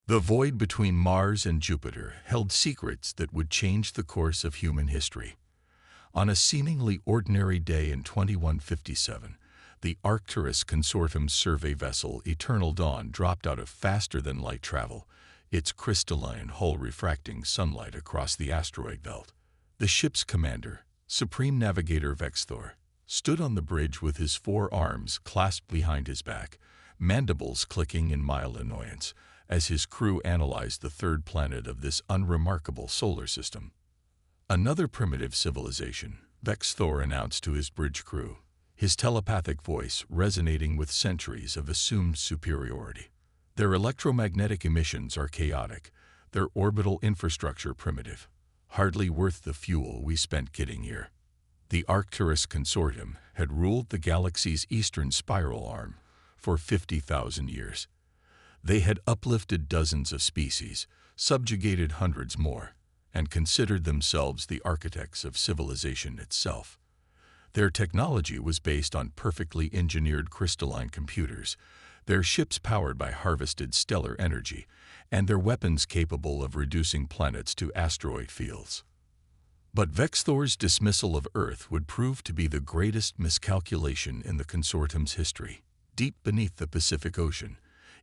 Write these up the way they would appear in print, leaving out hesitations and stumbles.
The void between Mars and Jupiter held secrets that would change the course of human history. On a seemingly ordinary day in 2157, the Arcturus Consortium's survey vessel Eternal Dawn dropped out of faster-than-light travel, its crystalline hull refracting sunlight across the asteroid belt. The ship's commander, Supreme Navigator Vexthor, stood on the bridge with his 4 arms clasped behind his back, mandibles clicking in mild annoyance, as his crew analyzed the third planet of this unremarkable solar system. Another primitive civilization, Vexthor announced to his bridge crew, his telepathic voice resonating with centuries of assumed superiority. Their electromagnetic emissions are chaotic, their orbital infrastructure primitive, hardly worth the fuel we spent getting here. The Arcturus Consortium had ruled the galaxy's eastern spiral arm for 50,000 years. They had uplifted dozens of species, subjugated hundreds more, and considered themselves the architects of civilization itself. Their technology was based on perfectly engineered crystalline computers, their ships powered by harvested stellar energy, and their weapons capable of reducing planets to asteroid fields. But Vexthor's dismissal of Earth would prove to be the greatest miscalculation in the consortium's history. Deep beneath the Pacific Ocean,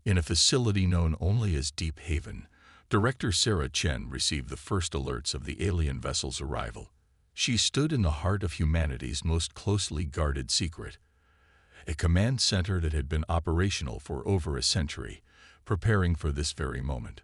in a facility known only as Deep Haven, Director Sarah Chen received the first alerts of the alien vessel's arrival. She stood in the heart of humanity's most closely guarded secret, a command center that had been operational for over a century, preparing for this very moment.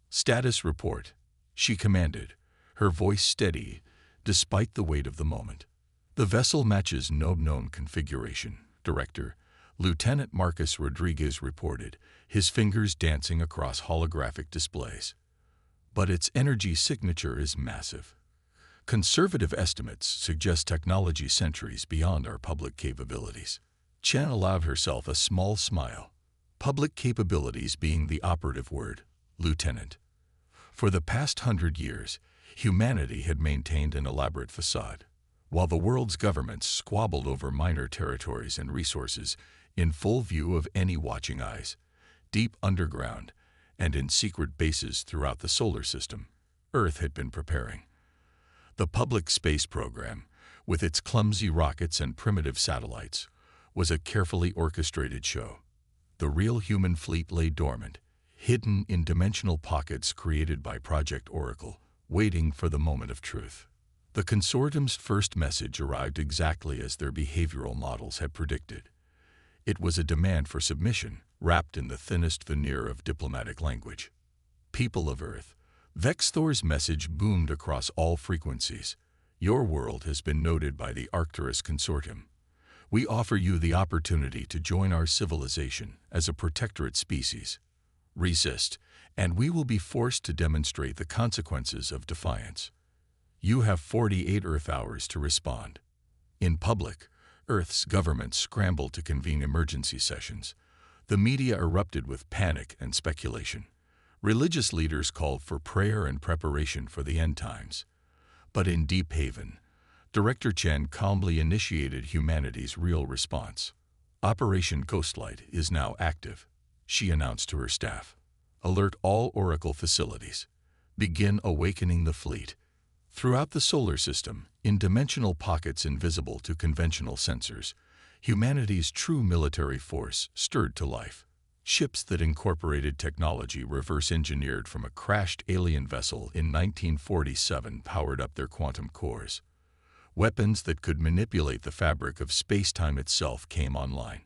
"Status report," she commanded, her voice steady despite the weight of the moment. "The vessel matches no known configuration, Director," Lieutenant Marcus Rodriguez reported, his fingers dancing across holographic displays. "But its energy signature is massive. Conservative estimates suggest technology centuries beyond our public capabilities." Chen allowed herself a small smile. "Public capabilities being the operative word, Lieutenant. For the past 100 years, humanity had maintained an elaborate facade, while the world's governments squabbled over minor territories and resources in full view of any watching eyes. Deep underground, and in secret bases throughout the solar system, Earth had been preparing. The public space program, with its clumsy rockets and primitive satellites, was a carefully orchestrated show. The real human fleet lay dormant, hidden in dimensional pockets created by Project Oracle, waiting for the moment of truth. The consortium's first message arrived exactly as their behavioral models had predicted. It was a demand for submission, wrapped in the thinnest veneer of diplomatic language. "People of Earth," Vexthor's message boomed across all frequencies. "Your world has been noted by the Arcturus Consortium. We offer you the opportunity to join our civilization as a protectorate species. Resist, and we will be forced to demonstrate the consequences of defiance. You have 48 Earth hours to respond." In public, Earth's government scrambled to convene emergency sessions. The media erupted with panic and speculation. Religious leaders called for prayer and preparation for the end times. But in Deep Haven, Director Chen calmly initiated humanity's real response. "Operation Ghostlight is now active," she announced to her staff. "Alert all Oracle facilities. Begin awakening the fleet." Throughout the solar system, in dimensional pockets invisible to conventional sensors, humanity's true military force stirred to life. Ships that incorporated technology reverse-engineered from a crashed alien vessel in 1947 powered up their quantum cores. Weapons that could manipulate the fabric of space-time itself came online,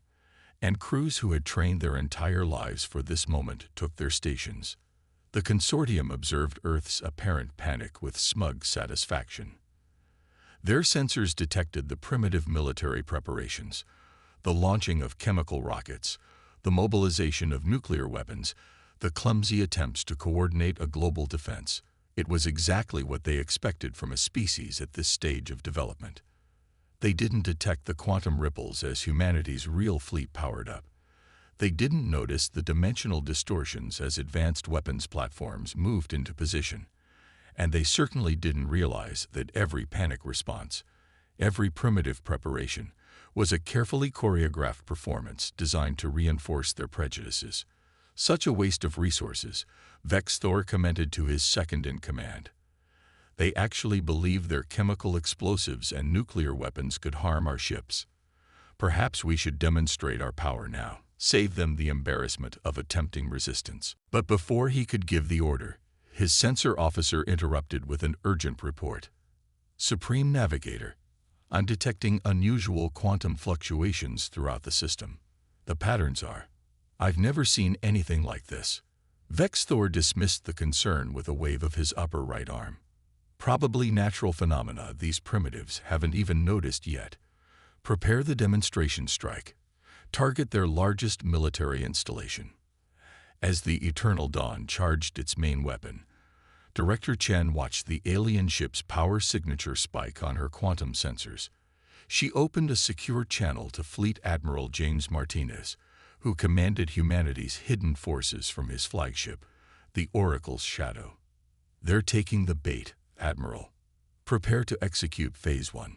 and crews who had trained their entire lives for this moment took their stations. The consortium observed Earth's apparent panic with smug satisfaction. Their sensors detected the primitive military preparations, the launching of chemical rockets, the mobilization of nuclear weapons, the clumsy attempts to coordinate a global defense. It was exactly what they expected from a species at this stage of development. They didn't detect the quantum ripples as humanity's real fleet powered up. They didn't notice the dimensional distortions as advanced weapons platforms moved into position. And they certainly didn't realize that every panic response, every primitive preparation, was a carefully choreographed performance designed to reinforce their prejudices. Such a waste of resources, Vex Thor commented to his second-in-command. They actually believed their chemical explosives and nuclear weapons could harm our ships. Perhaps we should demonstrate our power now, save them the embarrassment of attempting resistance. But before he could give the order, his sensor officer interrupted with an urgent report. Supreme Navigator, I'm detecting unusual quantum fluctuations throughout the system. The patterns are, I've never seen anything like this. Vex Thor dismissed the concern with a wave of his upper right arm. Probably natural phenomena these primitives haven't even noticed yet. Prepare the demonstration strike. Target their largest military installation. As the Eternal Dawn charged its main weapon, Director Chen watched the alien ship's power signature spike on her quantum sensors. She opened a secure channel to Fleet Admiral James Martinez, who commanded humanity's hidden forces from his flagship, the Oracle's Shadow. They're taking the bait, Admiral. Prepare to execute Phase 1.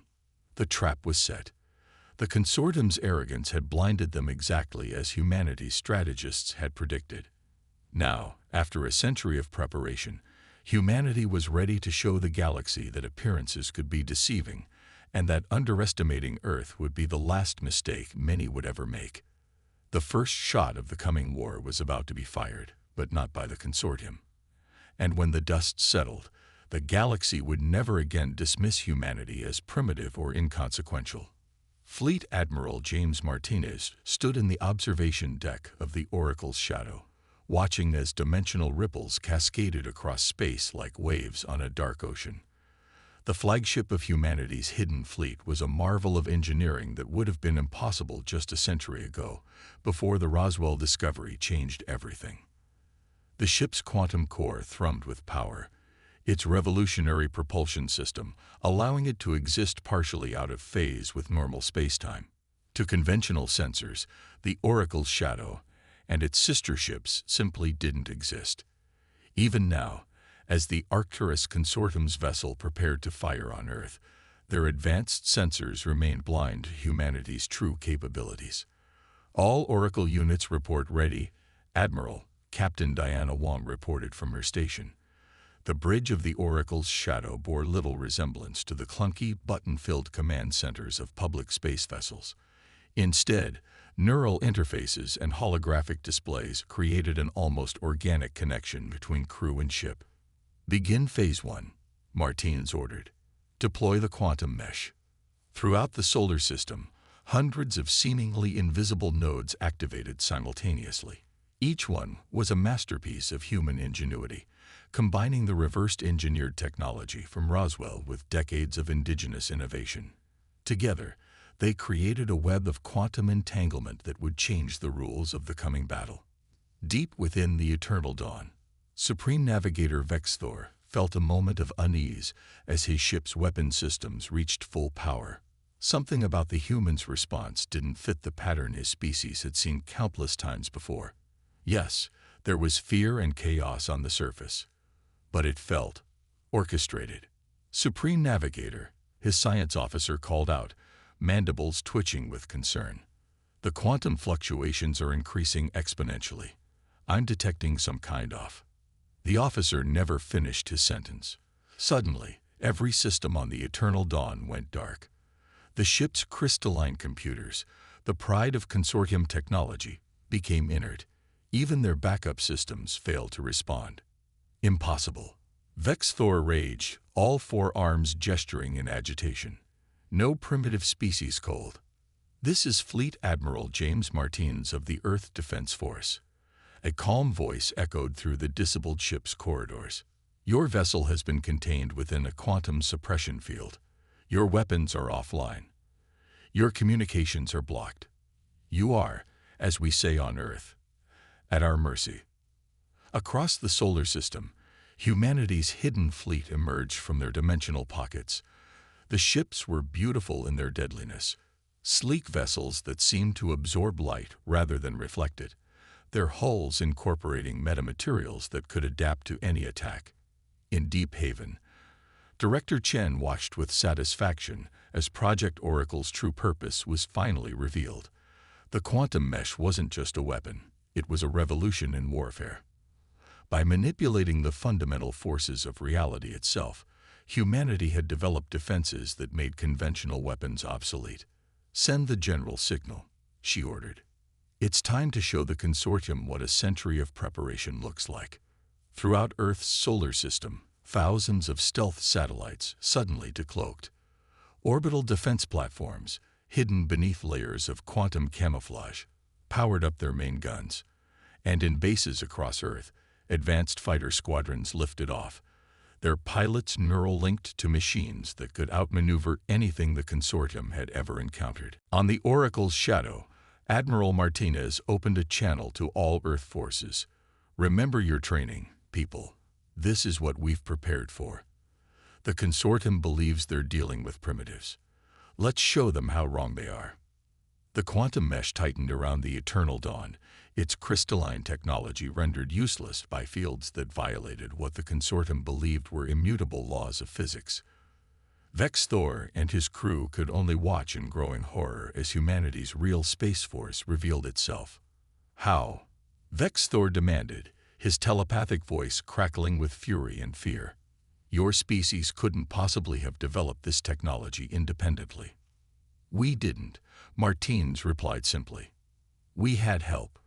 The trap was set. The consortium's arrogance had blinded them exactly as humanity's strategists had predicted. Now, after a century of preparation, humanity was ready to show the galaxy that appearances could be deceiving, and that underestimating Earth would be the last mistake many would ever make. The first shot of the coming war was about to be fired, but not by the consortium. And when the dust settled, the galaxy would never again dismiss humanity as primitive or inconsequential. Fleet Admiral James Martinez stood in the observation deck of the Oracle's Shadow, watching as dimensional ripples cascaded across space like waves on a dark ocean. The flagship of humanity's hidden fleet was a marvel of engineering that would have been impossible just a century ago, before the Roswell discovery changed everything. The ship's quantum core thrummed with power, its revolutionary propulsion system allowing it to exist partially out of phase with normal spacetime. To conventional sensors, the Oracle's Shadow and its sister ships simply didn't exist. Even now, as the Arcturus Consortium's vessel prepared to fire on Earth, their advanced sensors remained blind to humanity's true capabilities. All Oracle units report ready, Admiral. Captain Diana Wong reported from her station. The bridge of the Oracle's Shadow bore little resemblance to the clunky, button-filled command centers of public space vessels. Instead, neural interfaces and holographic displays created an almost organic connection between crew and ship. Begin Phase 1, Martinez ordered. Deploy the quantum mesh. Throughout the solar system, hundreds of seemingly invisible nodes activated simultaneously. Each one was a masterpiece of human ingenuity, combining the reversed engineered technology from Roswell with decades of indigenous innovation. Together, they created a web of quantum entanglement that would change the rules of the coming battle. Deep within the Eternal Dawn, Supreme Navigator Vex Thor felt a moment of unease as his ship's weapon systems reached full power. Something about the humans' response didn't fit the pattern his species had seen countless times before. Yes, there was fear and chaos on the surface, but it felt orchestrated. Supreme Navigator, his science officer called out, mandibles twitching with concern. The quantum fluctuations are increasing exponentially. I'm detecting some kind of. The officer never finished his sentence. Suddenly, every system on the Eternal Dawn went dark. The ship's crystalline computers, the pride of consortium technology, became inert. Even their backup systems failed to respond. Impossible. Vex Thor raged, all four arms gesturing in agitation. No primitive species cold. This is Fleet Admiral James Martinez of the Earth Defense Force. A calm voice echoed through the disabled ship's corridors. Your vessel has been contained within a quantum suppression field. Your weapons are offline. Your communications are blocked. You are, as we say on Earth, at our mercy. Across the solar system, humanity's hidden fleet emerged from their dimensional pockets. The ships were beautiful in their deadliness, sleek vessels that seemed to absorb light rather than reflect it, their hulls incorporating metamaterials that could adapt to any attack. In Deep Haven, Director Chen watched with satisfaction as Project Oracle's true purpose was finally revealed. The quantum mesh wasn't just a weapon. It was a revolution in warfare. By manipulating the fundamental forces of reality itself, humanity had developed defenses that made conventional weapons obsolete. "Send the general signal," she ordered. "It's time to show the consortium what a century of preparation looks like." Throughout Earth's solar system, thousands of stealth satellites suddenly decloaked. Orbital defense platforms, hidden beneath layers of quantum camouflage, powered up their main guns. And in bases across Earth, advanced fighter squadrons lifted off, their pilots neural-linked to machines that could outmaneuver anything the consortium had ever encountered. On the Oracle's shadow, Admiral Martinez opened a channel to all Earth forces. "Remember your training, people. This is what we've prepared for. The consortium believes they're dealing with primitives. Let's show them how wrong they are." The quantum mesh tightened around the Eternal Dawn, its crystalline technology rendered useless by fields that violated what the consortium believed were immutable laws of physics. Vex Thor and his crew could only watch in growing horror as humanity's real space force revealed itself. "How?" Vex Thor demanded, his telepathic voice crackling with fury and fear. "Your species couldn't possibly have developed this technology independently." "We didn't," Martins replied simply. "We had help.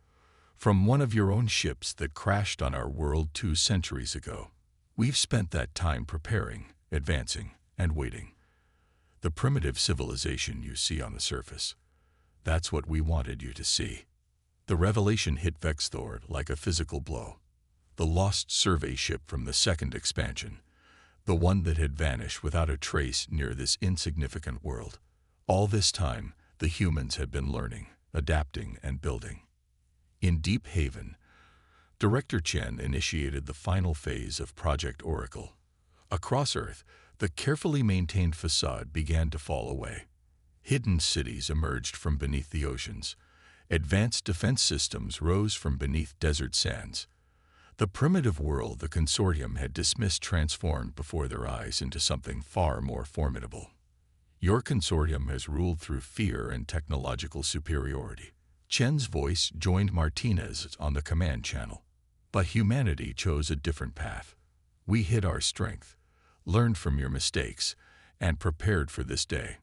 From one of your own ships that crashed on our world 2 centuries ago. We've spent that time preparing, advancing, and waiting. The primitive civilization you see on the surface. That's what we wanted you to see." The revelation hit Vex Thor like a physical blow. The lost survey ship from the second expansion, the one that had vanished without a trace near this insignificant world. All this time, the humans had been learning, adapting, and building. In Deep Haven, Director Chen initiated the final phase of Project Oracle. Across Earth, the carefully maintained facade began to fall away. Hidden cities emerged from beneath the oceans. Advanced defense systems rose from beneath desert sands. The primitive world the consortium had dismissed transformed before their eyes into something far more formidable. "Your consortium has ruled through fear and technological superiority." Chen's voice joined Martinez's on the command channel. "But humanity chose a different path. We hid our strength, learned from your mistakes, and prepared for this day.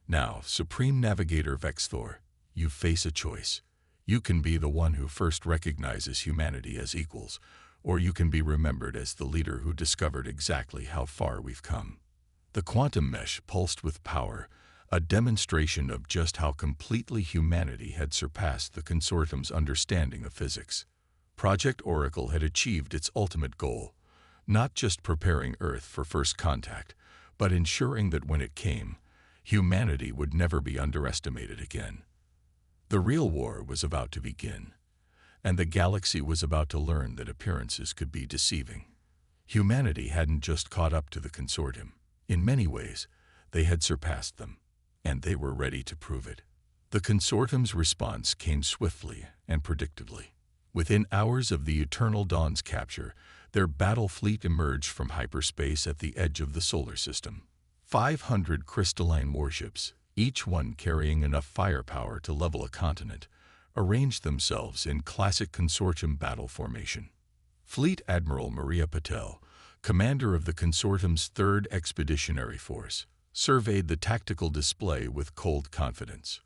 Now, Supreme Navigator Vex Thor, you face a choice. You can be the one who first recognizes humanity as equals, or you can be remembered as the leader who discovered exactly how far we've come." The quantum mesh pulsed with power, a demonstration of just how completely humanity had surpassed the consortium's understanding of physics. Project Oracle had achieved its ultimate goal, not just preparing Earth for first contact, but ensuring that when it came, humanity would never be underestimated again. The real war was about to begin, and the galaxy was about to learn that appearances could be deceiving. Humanity hadn't just caught up to the consortium. In many ways, they had surpassed them, and they were ready to prove it. The consortium's response came swiftly and predictably. Within hours of the Eternal Dawn's capture, their battle fleet emerged from hyperspace at the edge of the solar system. 500 crystalline warships, each one carrying enough firepower to level a continent, arranged themselves in classic consortium battle formation. Fleet Admiral Maria Patel, commander of the consortium's 3rd Expeditionary Force, surveyed the tactical display with cold confidence.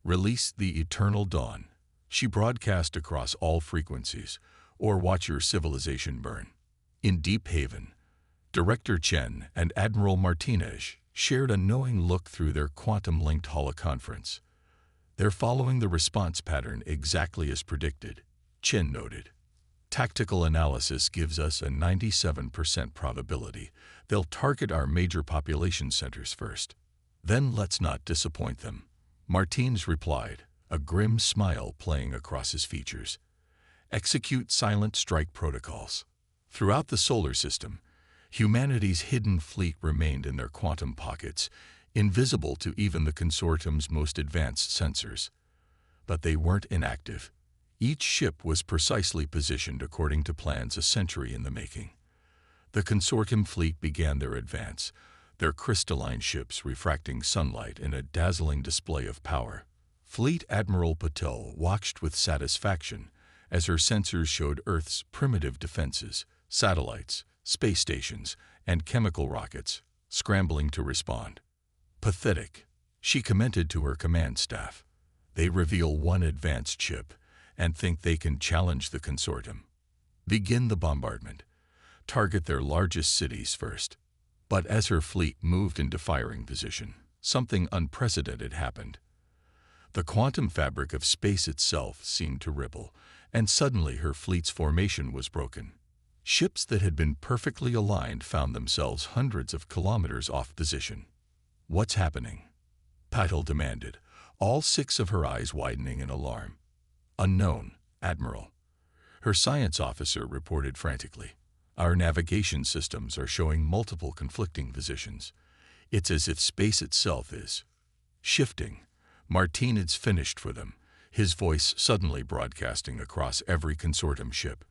"Release the Eternal Dawn," she broadcast across all frequencies, "or watch your civilization burn." In Deep Haven, Director Chen and Admiral Martinez shared a knowing look through their quantum-linked holoconference. "They're following the response pattern exactly as predicted," Chen noted. "Tactical analysis gives us a 97% probability they'll target our major population centers first. Then let's not disappoint them," Martins replied, a grim smile playing across his features. "Execute silent strike protocols." Throughout the solar system, humanity's hidden fleet remained in their quantum pockets, invisible to even the consortium's most advanced sensors. But they weren't inactive. Each ship was precisely positioned according to plans a century in the making. The consortium fleet began their advance, their crystalline ships refracting sunlight in a dazzling display of power. Fleet Admiral Patel watched with satisfaction as her sensors showed Earth's primitive defenses, satellites, space stations, and chemical rockets, scrambling to respond. "Pathetic," she commented to her command staff. "They reveal one advanced ship and think they can challenge the consortium. Begin the bombardment. Target their largest cities first." But as her fleet moved into firing position, something unprecedented happened. The quantum fabric of space itself seemed to ripple, and suddenly her fleet's formation was broken. Ships that had been perfectly aligned found themselves hundreds of kilometers off position. "What's happening?" Patil demanded, all six of her eyes widening in alarm. "Unknown, Admiral," her science officer reported frantically. "Our navigation systems are showing multiple conflicting positions. It's as if space itself is shifting." Martinez finished for them, his voice suddenly broadcasting across every consortium ship.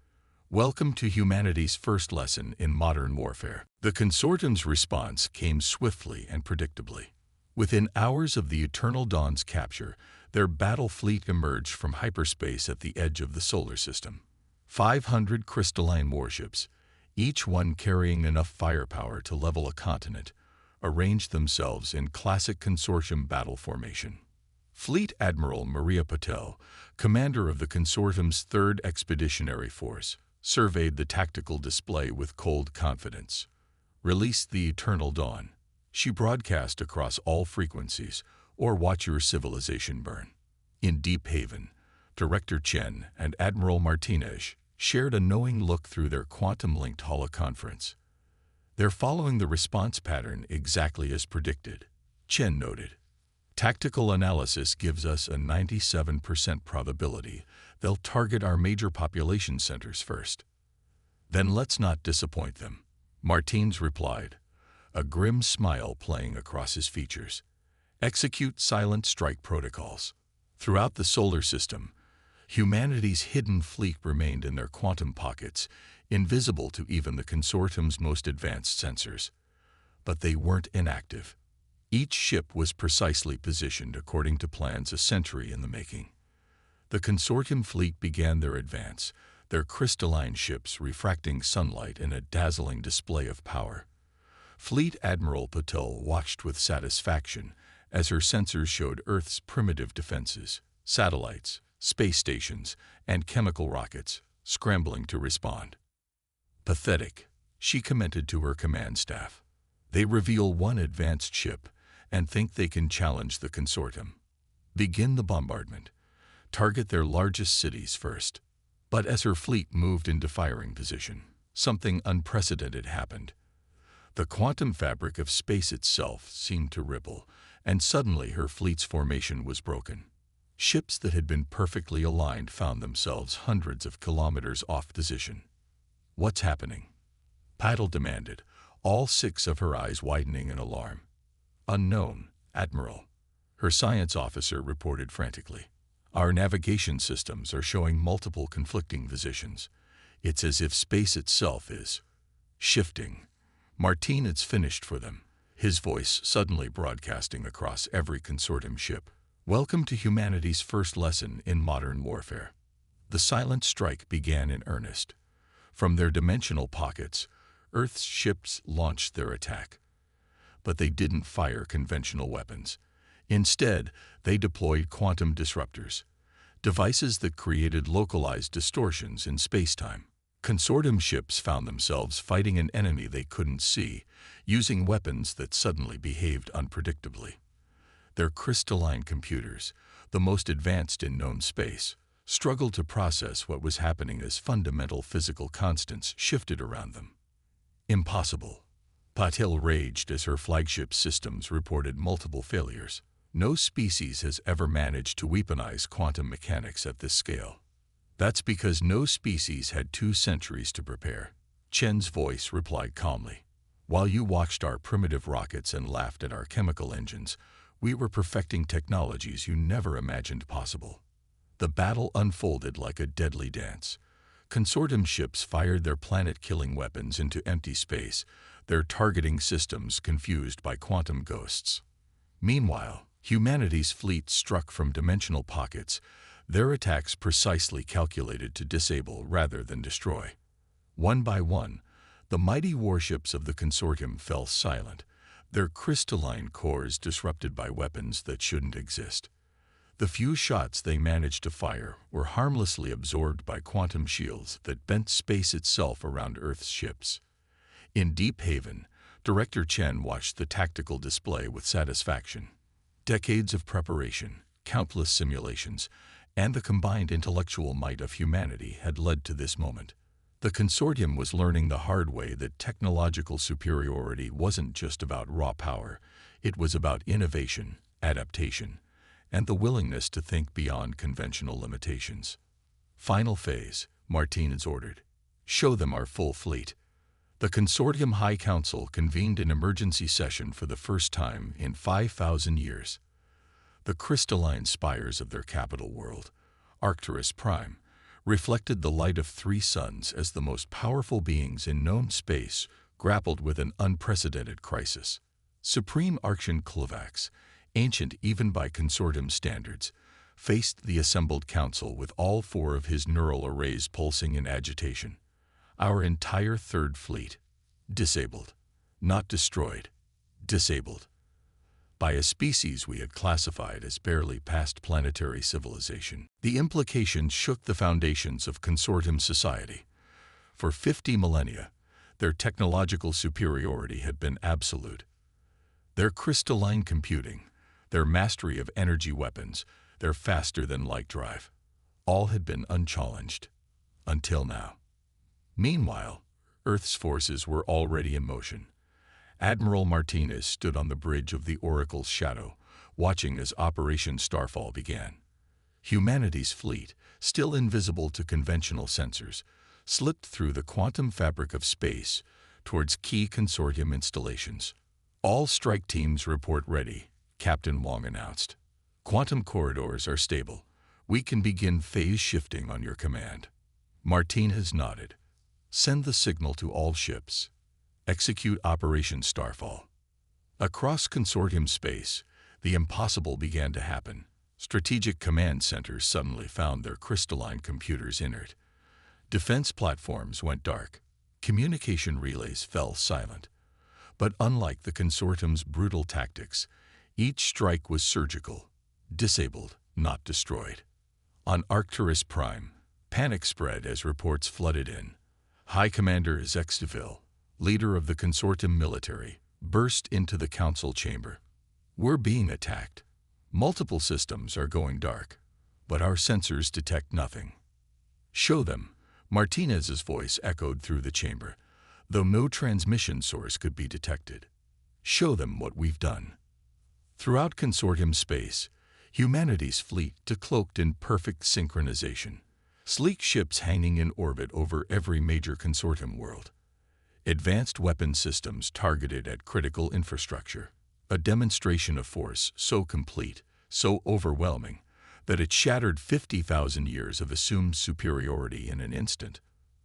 "Welcome to humanity's first lesson in modern warfare." The consortium's response came swiftly and predictably. Within hours of the Eternal Dawn's capture, their battle fleet emerged from hyperspace at the edge of the solar system. 500 crystalline warships, each one carrying enough firepower to level a continent, arranged themselves in classic consortium battle formation. Fleet Admiral Maria Patel, commander of the consortium's 3rd Expeditionary Force, surveyed the tactical display with cold confidence. "Release the Eternal Dawn," she broadcast across all frequencies, "or watch your civilization burn." In Deep Haven, Director Chen and Admiral Martinez shared a knowing look through their quantum-linked holoconference. "They're following the response pattern exactly as predicted," Chen noted. "Tactical analysis gives us a 97% probability they'll target our major population centers first." "Then let's not disappoint them," Martinez replied, a grim smile playing across his features. "Execute silent strike protocols." Throughout the solar system, humanity's hidden fleet remained in their quantum pockets, invisible to even the consortium's most advanced sensors. But they weren't inactive. Each ship was precisely positioned according to plans a century in the making. The consortium fleet began their advance, their crystalline ships refracting sunlight in a dazzling display of power. Fleet Admiral Patel watched with satisfaction as her sensors showed Earth's primitive defenses, satellites, space stations, and chemical rockets, scrambling to respond. "Pathetic," she commented to her command staff. "They reveal one advanced ship and think they can challenge the consortium. Begin the bombardment. Target their largest cities first." But as her fleet moved into firing position, something unprecedented happened. The quantum fabric of space itself seemed to ripple, and suddenly her fleet's formation was broken. Ships that had been perfectly aligned found themselves hundreds of kilometers off position. "What's happening?" Patil demanded, all six of her eyes widening in alarm. "Unknown, Admiral," her science officer reported frantically. "Our navigation systems are showing multiple conflicting positions. It's as if space itself is shifting." Martinez finished for them, his voice suddenly broadcasting across every consortium ship. "Welcome to humanity's first lesson in modern warfare." The silent strike began in earnest. From their dimensional pockets, Earth's ships launched their attack. But they didn't fire conventional weapons. Instead, they deployed quantum disruptors, devices that created localized distortions in space-time. Consortium ships found themselves fighting an enemy they couldn't see, using weapons that suddenly behaved unpredictably. Their crystalline computers, the most advanced in known space, struggled to process what was happening as fundamental physical constants shifted around them. "Impossible," Patil raged as her flagship systems reported multiple failures. "No species has ever managed to weaponize quantum mechanics at this scale." "That's because no species had 2 centuries to prepare," Chen's voice replied calmly. "While you watched our primitive rockets and laughed at our chemical engines, we were perfecting technologies you never imagined possible." The battle unfolded like a deadly dance. Consortium ships fired their planet-killing weapons into empty space, their targeting systems confused by quantum ghosts. Meanwhile, humanity's fleet struck from dimensional pockets, their attacks precisely calculated to disable rather than destroy. One by one, the mighty warships of the consortium fell silent, their crystalline cores disrupted by weapons that shouldn't exist. The few shots they managed to fire were harmlessly absorbed by quantum shields that bent space itself around Earth's ships. In Deep Haven, Director Chen watched the tactical display with satisfaction. Decades of preparation, countless simulations, and the combined intellectual might of humanity had led to this moment. The consortium was learning the hard way that technological superiority wasn't just about raw power, it was about innovation, adaptation, and the willingness to think beyond conventional limitations. Final phase, Martinez ordered. Show them our full fleet. The Consortium High Council convened an emergency session for the first time in 5,000 years. The crystalline spires of their capital world, Arcturus Prime, reflected the light of 3 suns as the most powerful beings in known space grappled with an unprecedented crisis. Supreme Archon Klovax, ancient even by consortium standards, faced the assembled council with all 4 of his neural arrays pulsing in agitation. Our entire third fleet, disabled. Not destroyed, disabled. By a species we had classified as barely past planetary civilization. The implications shook the foundations of consortium society. For 50 millennia, their technological superiority had been absolute. Their crystalline computing, their mastery of energy weapons, their faster-than-light drive, all had been unchallenged. Until now. Meanwhile, Earth's forces were already in motion. Admiral Martinez stood on the bridge of the Oracle's shadow, watching as Operation Starfall began. Humanity's fleet, still invisible to conventional sensors, slipped through the quantum fabric of space towards key consortium installations. All strike teams report ready, Captain Wong announced. Quantum corridors are stable. We can begin phase shifting on your command. Martinez nodded. Send the signal to all ships. Execute Operation Starfall. Across consortium space, the impossible began to happen. Strategic command centers suddenly found their crystalline computers inert. Defense platforms went dark. Communication relays fell silent. But unlike the consortium's brutal tactics, each strike was surgical, disabled, not destroyed. On Arcturus Prime, panic spread as reports flooded in. High Commander Zexteville, leader of the consortium military, burst into the council chamber. We're being attacked. Multiple systems are going dark, but our sensors detect nothing. Show them, Martinez's voice echoed through the chamber, though no transmission source could be detected. Show them what we've done. Throughout consortium space, humanity's fleet decloaked in perfect synchronization. Sleek ships hanging in orbit over every major consortium world. Advanced weapon systems targeted at critical infrastructure. A demonstration of force so complete, so overwhelming, that it shattered 50,000 years of assumed superiority in an instant.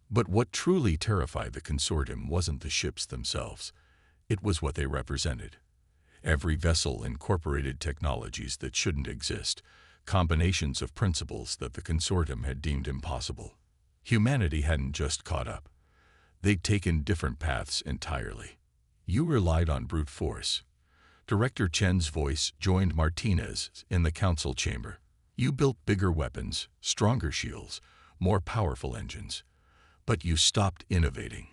But what truly terrified the consortium wasn't the ships themselves. It was what they represented. Every vessel incorporated technologies that shouldn't exist, combinations of principles that the consortium had deemed impossible. Humanity hadn't just caught up. They'd taken different paths entirely. You relied on brute force. Director Chen's voice joined Martinez in the council chamber. You built bigger weapons, stronger shields, more powerful engines. But you stopped innovating.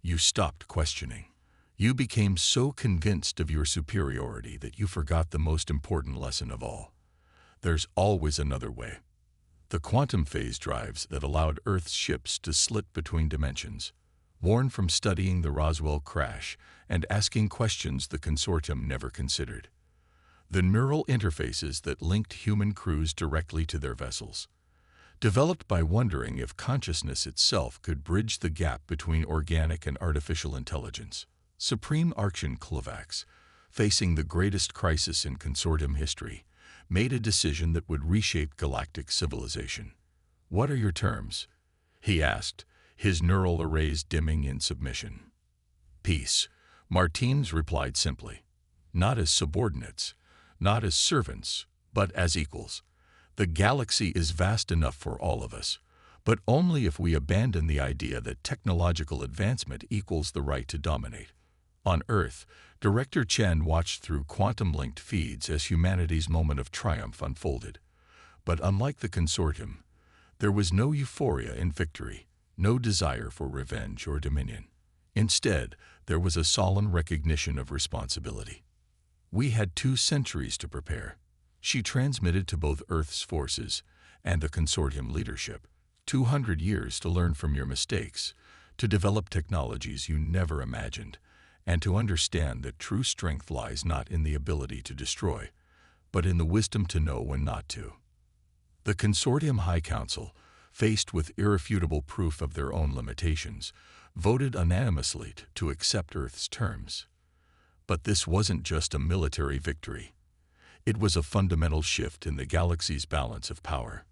You stopped questioning. You became so convinced of your superiority that you forgot the most important lesson of all. There's always another way. The quantum phase drives that allowed Earth's ships to slit between dimensions, born from studying the Roswell crash and asking questions the consortium never considered. The neural interfaces that linked human crews directly to their vessels, developed by wondering if consciousness itself could bridge the gap between organic and artificial intelligence. Supreme Archon Klovax, facing the greatest crisis in consortium history, made a decision that would reshape galactic civilization. What are your terms? He asked, his neural arrays dimming in submission. Peace, Martinez replied simply. Not as subordinates, not as servants, but as equals. The galaxy is vast enough for all of us, but only if we abandon the idea that technological advancement equals the right to dominate. On Earth, Director Chen watched through quantum-linked feeds as humanity's moment of triumph unfolded. But unlike the consortium, there was no euphoria in victory, no desire for revenge or dominion. Instead, there was a solemn recognition of responsibility. We had 2 centuries to prepare. She transmitted to both Earth's forces and the consortium leadership 200 years to learn from your mistakes, to develop technologies you never imagined, and to understand that true strength lies not in the ability to destroy, but in the wisdom to know when not to. The Consortium High Council, faced with irrefutable proof of their own limitations, voted unanimously to accept Earth's terms. But this wasn't just a military victory. It was a fundamental shift in the galaxy's balance of power.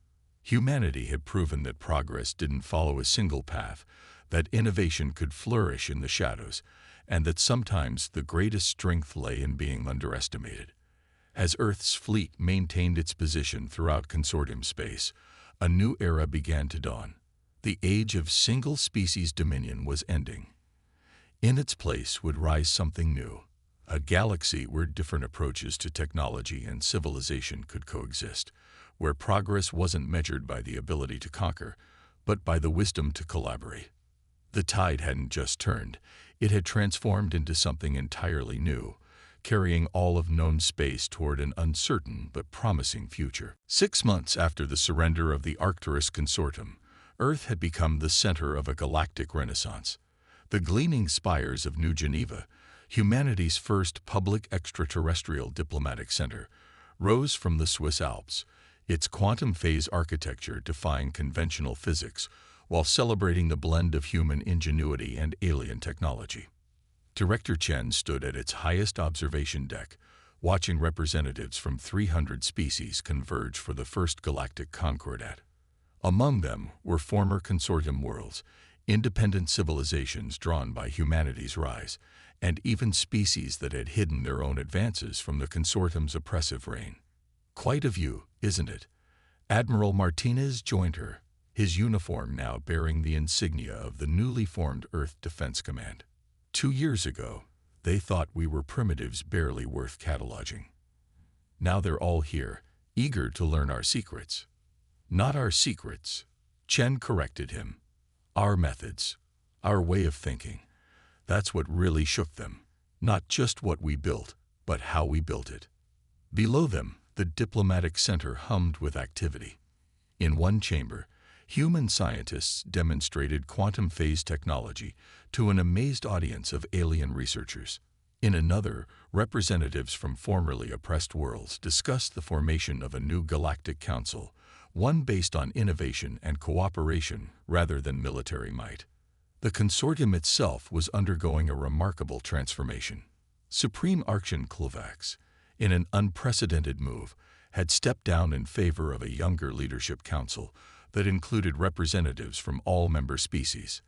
Humanity had proven that progress didn't follow a single path, that innovation could flourish in the shadows, and that sometimes the greatest strength lay in being underestimated. As Earth's fleet maintained its position throughout consortium space, a new era began to dawn. The age of single-species dominion was ending. In its place would rise something new, a galaxy where different approaches to technology and civilization could coexist, where progress wasn't measured by the ability to conquer, but by the wisdom to collaborate. The tide hadn't just turned, it had transformed into something entirely new, carrying all of known space toward an uncertain but promising future. 6 months after the surrender of the Arcturus Consortium, Earth had become the center of a galactic renaissance. The gleaming spires of New Geneva, humanity's first public extraterrestrial diplomatic center, rose from the Swiss Alps, its quantum phase architecture defying conventional physics while celebrating the blend of human ingenuity and alien technology. Director Chen stood at its highest observation deck, watching representatives from 300 species converge for the first galactic concordat. Among them were former consortium worlds, independent civilizations drawn by humanity's rise, and even species that had hidden their own advances from the consortium's oppressive reign. Quite a view, isn't it? Admiral Martinez joined her, his uniform now bearing the insignia of the newly formed Earth Defense Command. 2 years ago, they thought we were primitives barely worth cataloging. Now they're all here, eager to learn our secrets. Not our secrets, Chen corrected him. Our methods, our way of thinking. That's what really shook them. Not just what we built, but how we built it. Below them, the diplomatic center hummed with activity. In one chamber, human scientists demonstrated quantum phase technology to an amazed audience of alien researchers. In another, representatives from formerly oppressed worlds discussed the formation of a new galactic council, one based on innovation and cooperation rather than military might. The consortium itself was undergoing a remarkable transformation. Supreme Archon Klovax, in an unprecedented move, had stepped down in favor of a younger leadership council that included representatives from all member species.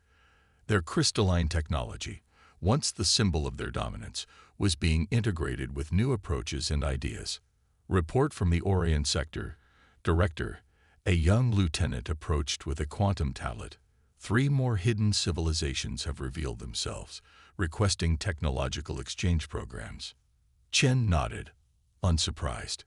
Their crystalline technology, once the symbol of their dominance, was being integrated with new approaches and ideas. Report from the Orion Sector. Director, a young lieutenant approached with a quantum tablet. 3 more hidden civilizations have revealed themselves, requesting technological exchange programs. Chen nodded, unsurprised.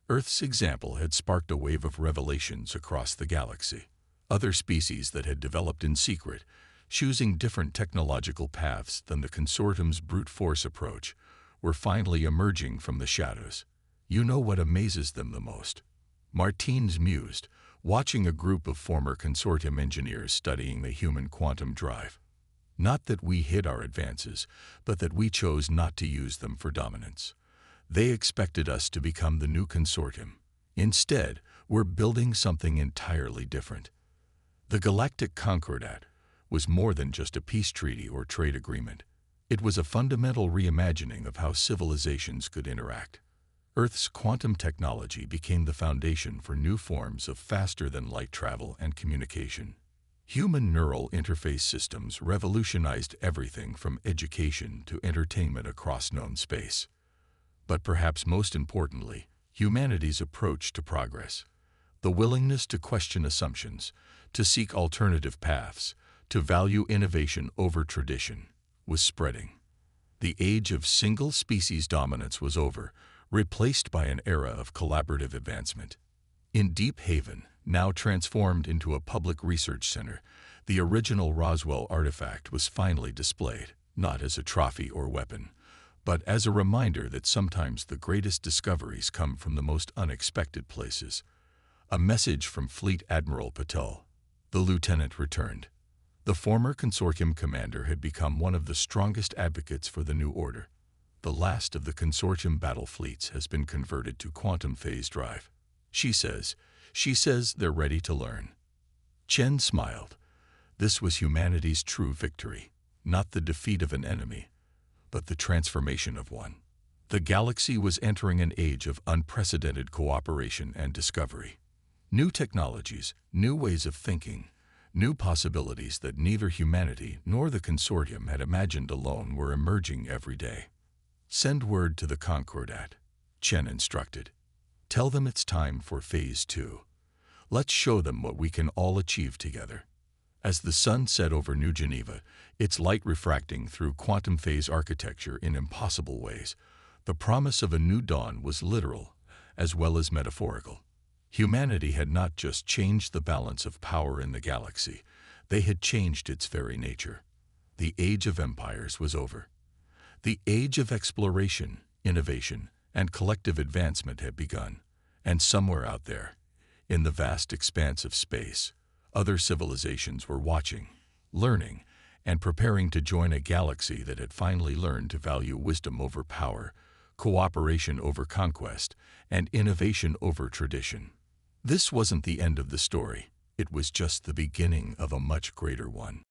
Earth's example had sparked a wave of revelations across the galaxy. Other species that had developed in secret, choosing different technological paths than the consortium's brute force approach, were finally emerging from the shadows. You know what amazes them the most? Martins mused, watching a group of former consortium engineers studying the human quantum drive. Not that we hid our advances, but that we chose not to use them for dominance. They expected us to become the new consortium. Instead, we're building something entirely different. The Galactic Concordat was more than just a peace treaty or trade agreement. It was a fundamental reimagining of how civilizations could interact. Earth's quantum technology became the foundation for new forms of faster-than-light travel and communication. Human neural interface systems revolutionized everything from education to entertainment across known space. But perhaps most importantly, humanity's approach to progress. The willingness to question assumptions, to seek alternative paths, to value innovation over tradition, was spreading. The age of single-species dominance was over, replaced by an era of collaborative advancement. In Deep Haven, now transformed into a public research center, the original Roswell artifact was finally displayed, not as a trophy or weapon, but as a reminder that sometimes the greatest discoveries come from the most unexpected places. A message from Fleet Admiral Patel. The lieutenant returned. The former consortium commander had become one of the strongest advocates for the new order. The last of the consortium battle fleets has been converted to quantum phase drive. She says they're ready to learn. Chen smiled. This was humanity's true victory, not the defeat of an enemy, but the transformation of one. The galaxy was entering an age of unprecedented cooperation and discovery. New technologies, new ways of thinking, new possibilities that neither humanity nor the consortium had imagined alone were emerging every day. Send word to the Concordat, Chen instructed. Tell them it's time for Phase 2. Let's show them what we can all achieve together. As the sun set over New Geneva, its light refracting through quantum phase architecture in impossible ways, the promise of a new dawn was literal as well as metaphorical. Humanity had not just changed the balance of power in the galaxy, they had changed its very nature. The age of empires was over. The age of exploration, innovation, and collective advancement had begun, and somewhere out there, in the vast expanse of space, other civilizations were watching, learning, and preparing to join a galaxy that had finally learned to value wisdom over power, cooperation over conquest, and innovation over tradition. This wasn't the end of the story, it was just the beginning of a much greater one.